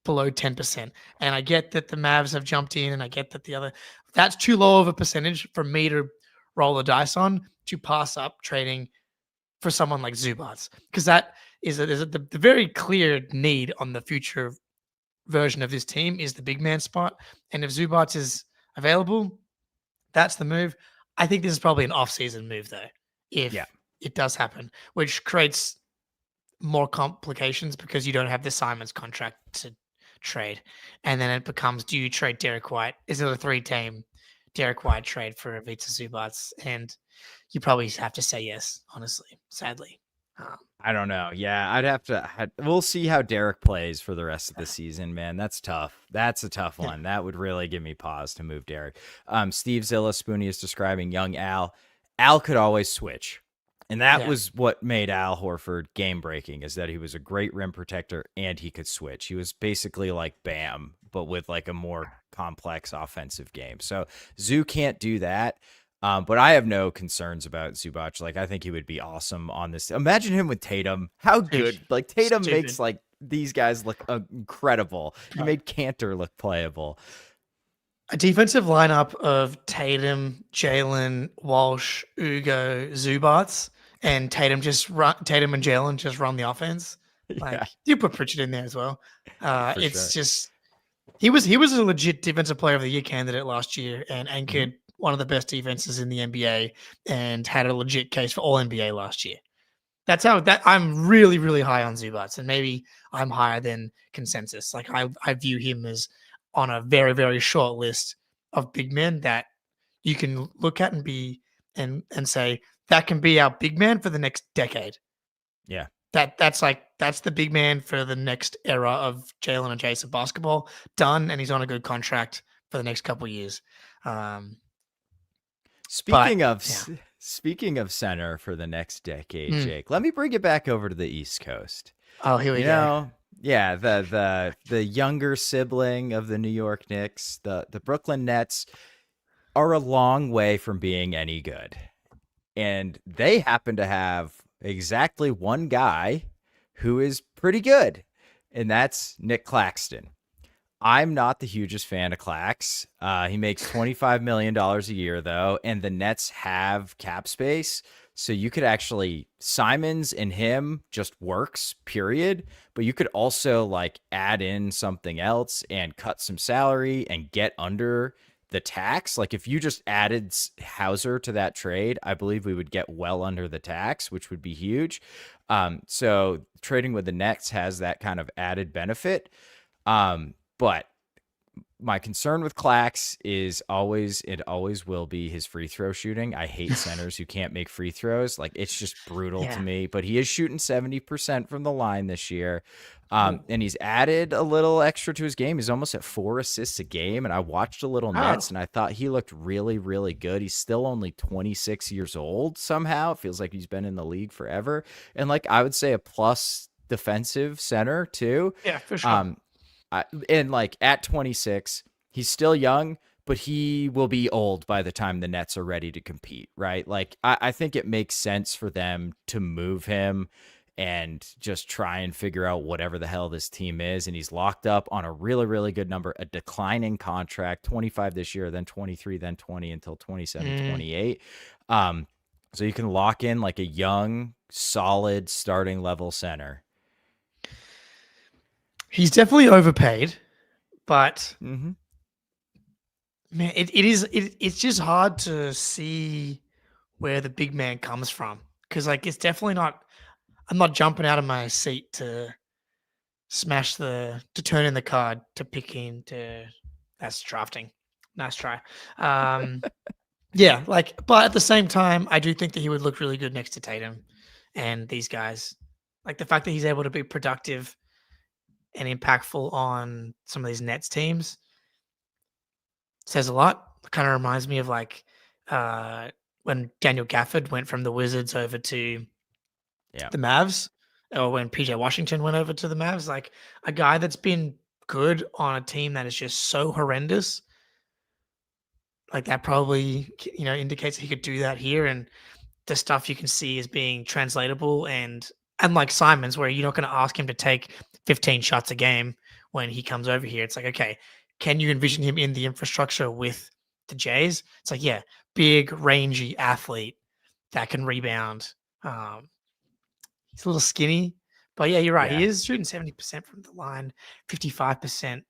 below 10%. And I get that the Mavs have jumped in, and I get that that's too low of a percentage for me to roll the dice on to pass up trading for someone like Zubac, because that is the very clear need on the future version of this team is the big man spot. And if Zubac is available, that's the move. I think this is probably an off-season move, though, if it does happen, which creates more complications because you don't have the Simons contract to trade. And then it becomes, do you trade Derek White? Is it a 3-team Derek White trade for Ivica Zubac? And you probably have to say yes, honestly, sadly. I don't know. Yeah, we'll see how Derek plays for the rest of the season, man. That's tough. That's a tough one. That would really give me pause to move Derek. Steve Zilla Spoonie is describing young Al. Al could always switch. And that Yeah. was what made Al Horford game breaking, is that he was a great rim protector and he could switch. He was basically like Bam, but with like a more complex offensive game. So Zoo can't do that. But I have no concerns about Zubac. Like, I think he would be awesome on this. Imagine him with Tatum. How good. Like, Tatum Stupid. makes like these guys look incredible. He made Cantor look playable. A defensive lineup of Tatum, Jaylen, Walsh, Ugo, Zubats, and Tatum and Jaylen just run the offense. Like Yeah. you put Pritchard in there as well. For It's sure. just he was a legit defensive player of the year candidate last year and anchored one of the best defenses in the NBA and had a legit case for all NBA last year. That's how that I'm really, really high on Zubats, and maybe I'm higher than consensus. Like I view him as on a very, very short list of big men that you can look at and be and say that can be our big man for the next decade. Yeah. That's the big man for the next era of Jalen and Jason basketball done, and he's on a good contract for the next couple of years. Speaking But, of yeah. speaking of center for the next decade, Mm. Jake, let me bring it back over to the East Coast. Oh, here we You go. know, yeah, the younger sibling of the New York Knicks, the Brooklyn Nets are a long way from being any good. And they happen to have exactly one guy who is pretty good, and that's Nick Claxton. I'm not the hugest fan of Clax. He makes $25 million a year, though, and the Nets have cap space. So you could actually, Simons and him just works, period. But you could also like add in something else and cut some salary and get under the tax. Like if you just added Hauser to that trade, I believe we would get well under the tax, which would be huge. So trading with the Nets has that kind of added benefit. But my concern with Clax is it always will be his free throw shooting. I hate centers who can't make free throws. Like it's just brutal to Yeah. me, but he is shooting 70% from the line this year. And he's added a little extra to his game. He's almost at 4 assists a game. And I watched a little Nets and I thought he looked really, really good. He's still only 26 years old somehow. It feels like he's been in the league forever. And like, I would say a plus defensive center too. Yeah, for sure. And like at 26, he's still young, but he will be old by the time the Nets are ready to compete, right? Like I think it makes sense for them to move him and just try and figure out whatever the hell this team is. And he's locked up on a really, really good number, a declining contract, 25 this year, then 23, then 20 until 27, 28. So you can lock in like a young, solid starting level center. He's definitely overpaid, but Mm-hmm. man, it's just hard to see where the big man comes from because like it's definitely not. I'm not jumping out of my seat to turn in the card to pick into. That's drafting. Nice try. Yeah, like, but at the same time, I do think that he would look really good next to Tatum and these guys. Like the fact that he's able to be productive and impactful on some of these Nets teams says a lot. It kind of reminds me of like when Daniel Gafford went from the Wizards over to the Mavs, or when PJ Washington went over to the Mavs. Like a guy that's been good on a team that is just so horrendous. Like that probably indicates that he could do that here, and the stuff you can see is being translatable and like Simons, where you're not going to ask him to take 15 shots a game when he comes over here. It's like, okay, can you envision him in the infrastructure with the Jays? It's like, yeah, big, rangy athlete that can rebound. He's a little skinny, but yeah, you're right. Yeah. He is shooting 70% from the line, 55%.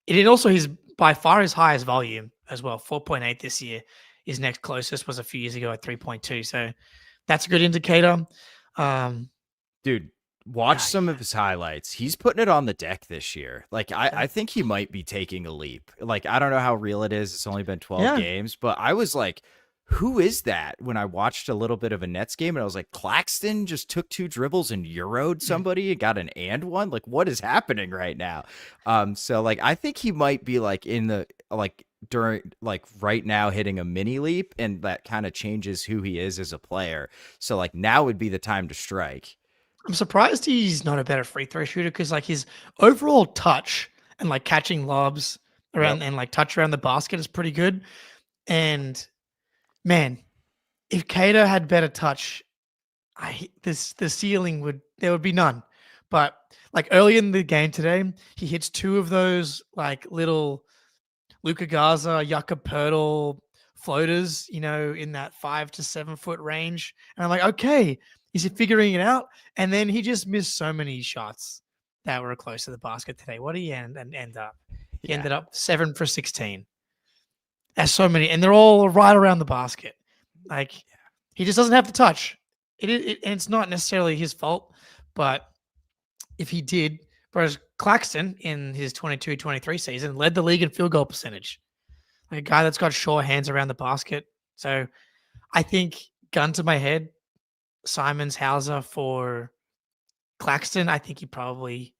It also is by far his highest volume as well. 4.8 this year. His next closest was a few years ago at 3.2. So that's a good indicator. Dude, watch some of his highlights. He's putting it on the deck this year. Like, I think he might be taking a leap. Like, I don't know how real it is. It's only been 12 games, but I was like, who is that? When I watched a little bit of a Nets game and I was like, Claxton just took 2 dribbles and Euro'd somebody and got an and one. Like, what is happening right now? So like, I think he might be like in the, like during like right now hitting a mini leap, and that kind of changes who he is as a player. So like now would be the time to strike. I'm surprised he's not a better free throw shooter because like his overall touch and like catching lobs around and like touch around the basket is pretty good. And man, if Cater had better touch, the ceiling there would be none. But like early in the game today, he hits two of those like little Luka Garza, Yucca Pirtle floaters, in that 5 to 7 foot range. And I'm like, okay, is he figuring it out? And then he just missed so many shots that were close to the basket today. What did he end up? He ended up 7 for 16. That's so many, and they're all right around the basket. Like he just doesn't have to touch. And it's not necessarily his fault, but if he did, whereas Claxton in his 22-23 season led the league in field goal percentage. Like a guy that's got sure hands around the basket. So I think gun to my head, Simons, Hauser for Claxton, I think you probably,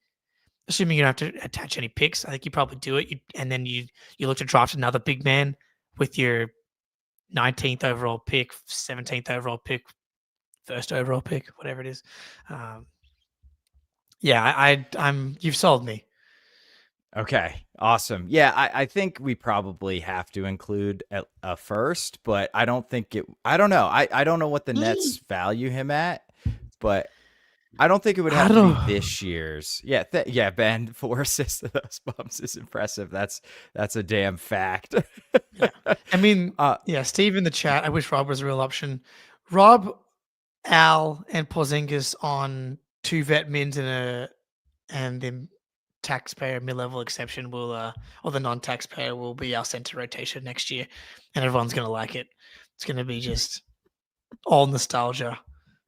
assuming you don't have to attach any picks, I think you probably do it. And then you look to draft another big man with your 19th overall pick, 17th overall pick, first overall pick, whatever it is. You've sold me. Okay, awesome. Yeah, I think we probably have to include a first, but I don't know. I don't know what the Nets value him at, but I don't think it would have to be this year's. Yeah, Ben, 4 assists of those bumps is impressive. That's a damn fact. Yeah. I mean, Steve in the chat, I wish Rob was a real option. Rob, Al, and Porzingis on 2 vet mins and then taxpayer mid-level exception will or the non-taxpayer will be our center rotation next year, and everyone's going to like it. It's going to be just all nostalgia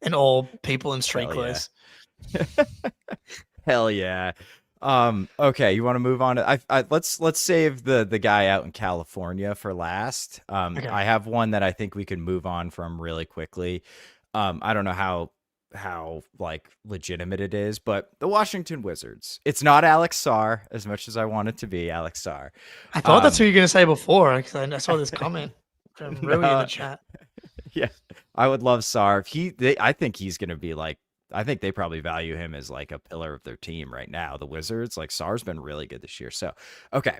and all people in street clothes. Hell yeah. Okay, you want to move on to let's save the guy out in California for last. Okay. I have one that I think we can move on from really quickly. I don't know how like legitimate it is, but the Washington Wizards. It's not Alex Sarr as much as I want it to be Alex Sarr. I thought that's who you were going to say before because I saw this comment from Rui in the chat. Yeah, I would love Sarr. I think he's going to be like, I think they probably value him as like a pillar of their team right now. The Wizards, like Sarr's been really good this year. So, okay,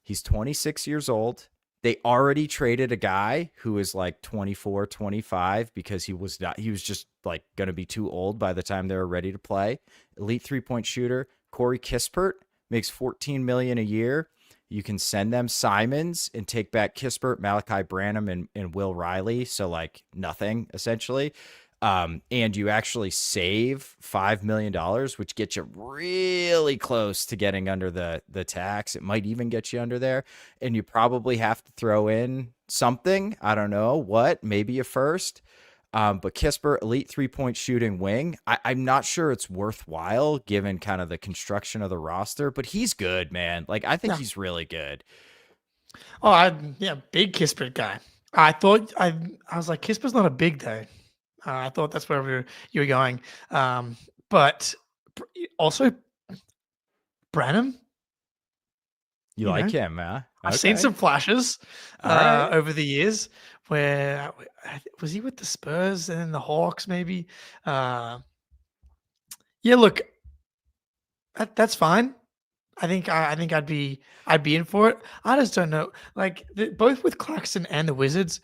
he's 26 years old. They already traded a guy who is like 24, 25 because he was just like going to be too old by the time they were ready to play. Elite 3-point shooter. Corey Kispert makes $14 million a year. You can send them Simons and take back Kispert, Malachi Branham, and Will Riley. So like nothing essentially. And you actually save $5 million, which gets you really close to getting under the tax. It might even get you under there. And you probably have to throw in something. I don't know what, maybe a first. But Kispert, elite 3-point shooting wing. I'm not sure it's worthwhile given kind of the construction of the roster, but he's good, man. Like, I think he's really good. Oh, big Kispert guy. I thought I was like, Kispert's not a big though. I thought that's where you were going. But also Branham. You like him, huh? I've seen some flashes over the years where was he with the Spurs and then the Hawks maybe? Look, that's fine. I think I'd be in for it. I just don't know. Like both with Claxton and the Wizards,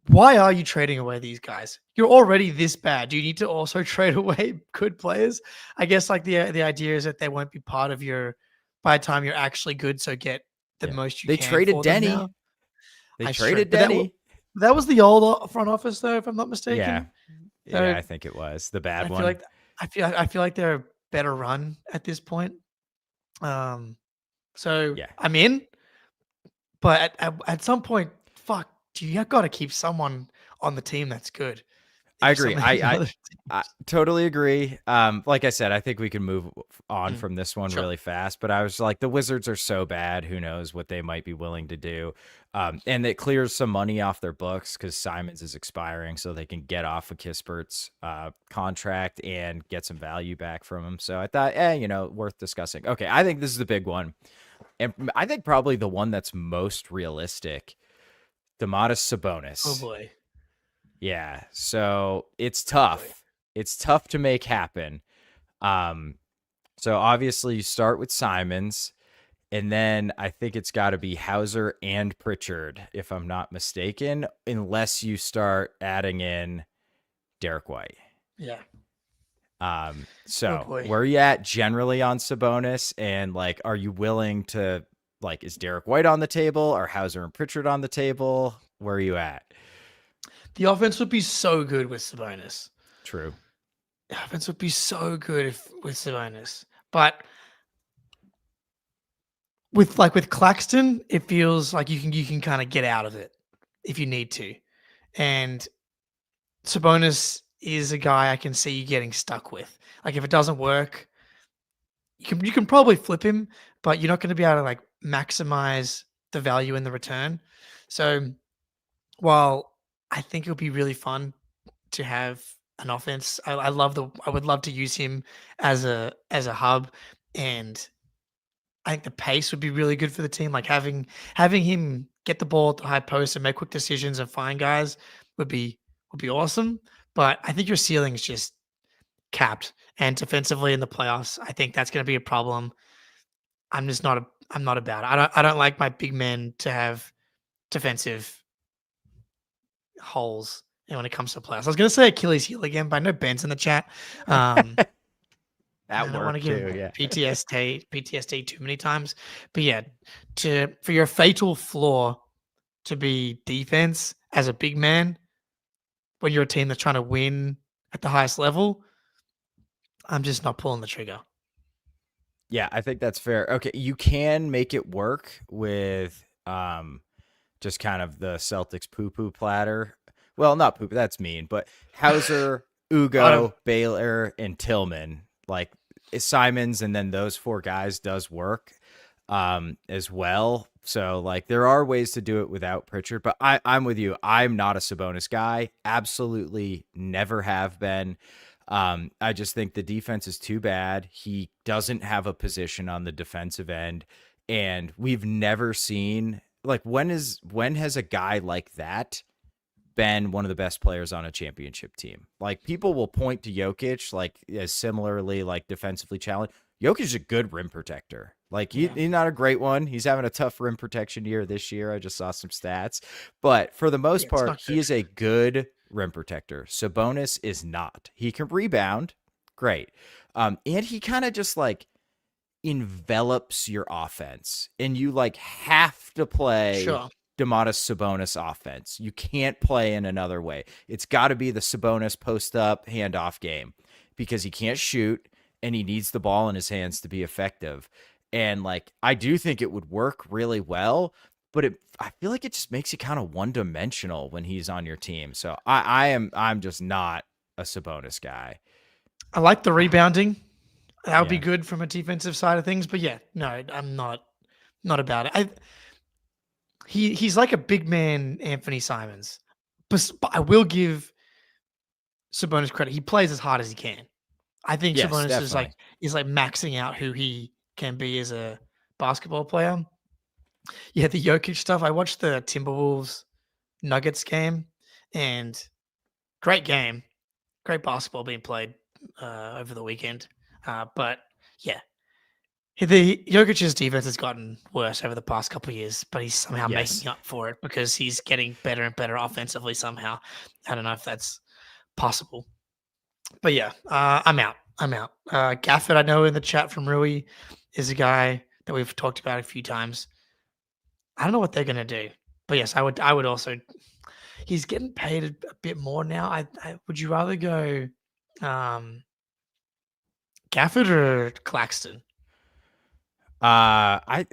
why are you trading away these guys? You're already this bad. Do you need to also trade away good players? I guess like the idea is that they won't be part of your by the time you're actually good. So get the most you can. They traded Denny. They traded Denny. That was the old front office, though, if I'm not mistaken. Yeah, I think it was the bad one. I feel like they're a better run at this point. I'm in, but at some point, fuck. You got to keep someone on the team that's good. I agree. I totally agree. Like I said, I think we can move on from this one really fast, but I was like, the Wizards are so bad. Who knows what they might be willing to do. And it clears some money off their books because Simons is expiring, so they can get off of Kispert's contract and get some value back from him. So I thought, worth discussing. Okay, I think this is the big one. And I think probably the one that's most realistic, Domantas Oh Sabonis. boy. Yeah. So it's tough. It's tough to make happen. So obviously you start with Simons, and then I think it's got to be Hauser and Pritchard, if I'm not mistaken, unless you start adding in Derek White. Yeah. So boy. where are you at generally on Sabonis? And like, are you willing to, like, is Derek White on the table? Or Hauser and Pritchard on the table? Where are you at? The offense would be so good with Sabonis. True. The offense would be so good with Sabonis. But with Claxton, it feels like you can kind of get out of it if you need to. And Sabonis is a guy I can see you getting stuck with. Like if it doesn't work, you can probably flip him, but you're not going to be able to like maximize the value in the return. So while I think it would be really fun to have an offense, I would love to use him as a hub, and I think the pace would be really good for the team. Like having him get the ball at the high post and make quick decisions and find guys would be awesome. But I think your ceiling is just capped, and defensively in the playoffs, I think that's going to be a problem. I'm not about it. I don't like my big men to have defensive holes. And when it comes to playoffs, I was going to say Achilles heel again, but I know Ben's in the chat. That I don't want worked to give too. Yeah. PTSD too many times. But yeah, for your fatal flaw to be defense as a big man when you're a team that's trying to win at the highest level, I'm just not pulling the trigger. Yeah, I think that's fair. Okay, you can make it work with just kind of the Celtics poo-poo platter. Well, not poop, that's mean, but Hauser, Ugo, Baylor, and Tillman, like Simons, and then those four guys does work as well. So like there are ways to do it without Pritchard, but I'm with you. I'm not a Sabonis guy. Absolutely never have been. I just think the defense is too bad. He doesn't have a position on the defensive end, and we've never seen, like, when has a guy like that been one of the best players on a championship team? Like, people will point to Jokic like as similarly like defensively challenged. Jokic is a good rim protector. Like he's not a great one. He's having a tough rim protection year this year. I just saw some stats, but for the most part, he is a good rim protector. Sabonis is not. He can rebound, great, and he kind of just like envelops your offense, and you like have to play Domantas Sabonis offense. You can't play in another way. It's got to be the Sabonis post up handoff game because he can't shoot and he needs the ball in his hands to be effective. And like, I do think it would work really well, but I feel like it just makes you kind of one-dimensional when he's on your team. So I'm just not a Sabonis guy. I like the rebounding. That would be good from a defensive side of things. But yeah, no, I'm not about it. He's like a big man Anthony Simons. But I will give Sabonis credit. He plays as hard as he can. I think Sabonis definitely is like maxing out who he can be as a basketball player. Yeah, the Jokic stuff. I watched the Timberwolves Nuggets game, and great game, great basketball being played over the weekend. But yeah, the Jokic's defense has gotten worse over the past couple of years, but he's somehow making up for it because he's getting better and better offensively somehow. I don't know if that's possible. But yeah, I'm out. Gafford, I know in the chat from Rui, is a guy that we've talked about a few times. I don't know what they're going to do. But yes, I would also. He's getting paid a bit more now. I would you rather go Gafford or Claxton? I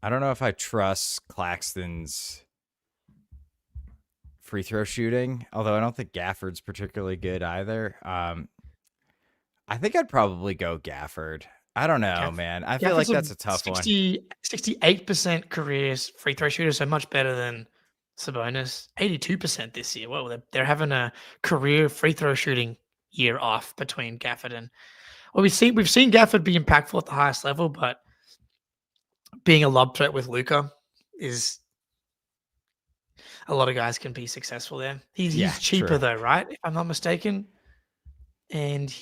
don't know if I trust Claxton's free throw shooting, although I don't think Gafford's particularly good either. I think I'd probably go Gafford. I don't know, man. I feel like that's a tough one. 68% career free throw shooter, so much better than Sabonis. 82% this year. Well, they're having a career free throw shooting year off between Gafford and. Well, we've seen Gafford be impactful at the highest level, but being a lob threat with Luka is a lot of guys can be successful there. He's cheaper true. though, right? If I'm not mistaken. And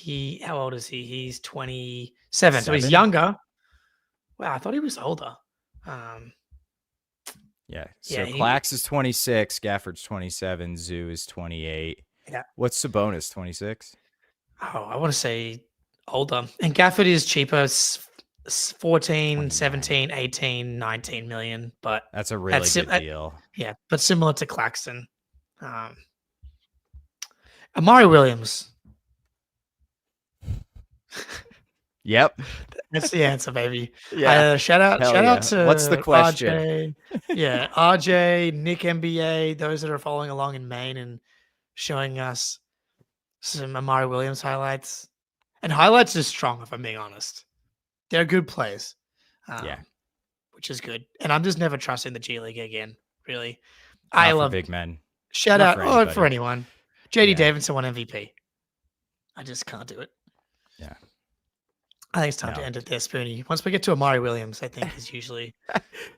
how old is he? He's 27. So he's 7? younger. Wow, I thought he was older. Yeah. So Yeah, Clax is 26, Gafford's 27, Zoo is 28. Yeah. What's Sabonis, 26? Oh, I want to say older. And Gafford is cheaper, 14, 29. 17, 18, 19 million. But That's a really good deal. yeah, but similar to Claxton. Amari Williams. Yep. That's the answer, baby. Yeah. Shout out to What's the question? RJ, Nick NBA, those that are following along in Maine and showing us some Amari Williams highlights. And highlights is strong, if I'm being honest. They're good plays. Which is good. And I'm just never trusting the G League again, really. Not I for love big men. Shout Not out for for anybody. anyone. JD Yeah. Davidson won MVP. I just can't do it. Yeah. I think it's time to end it there, Spoonie. Once we get to Amari Williams, I think is usually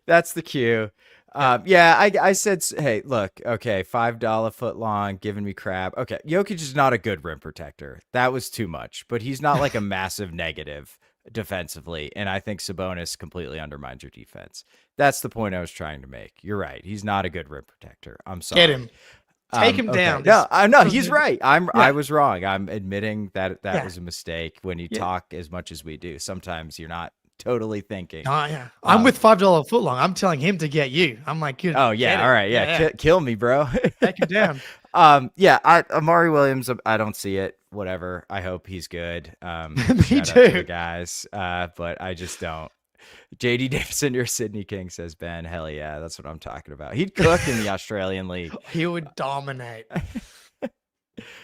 That's the cue. I said, hey, look, okay, $5 foot long, giving me crap. Okay, Jokic is not a good rim protector. That was too much, but he's not like a massive negative defensively. And I think Sabonis completely undermines your defense. That's the point I was trying to make. You're right. He's not a good rim protector. I'm sorry. get him. Take him down. No, he's right. I was wrong. I'm admitting that was a mistake when you talk as much as we do. Sometimes you're not totally thinking. Oh, yeah. I'm with $5 foot long. I'm telling him to get you. I'm like, good. Oh, yeah. All right. Yeah. Kill me, bro. Take him down. Amari Williams, I don't see it. Whatever. I hope he's good. Me shout out to too. the guys. But I just don't. JD Davidson, your Sydney King, says Ben. Hell yeah, that's what I'm talking about. He'd cook in the Australian League. He would dominate.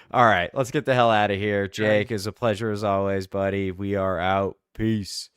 All right, let's get the hell out of here. Jake, it's a pleasure as always, buddy. We are out. Peace.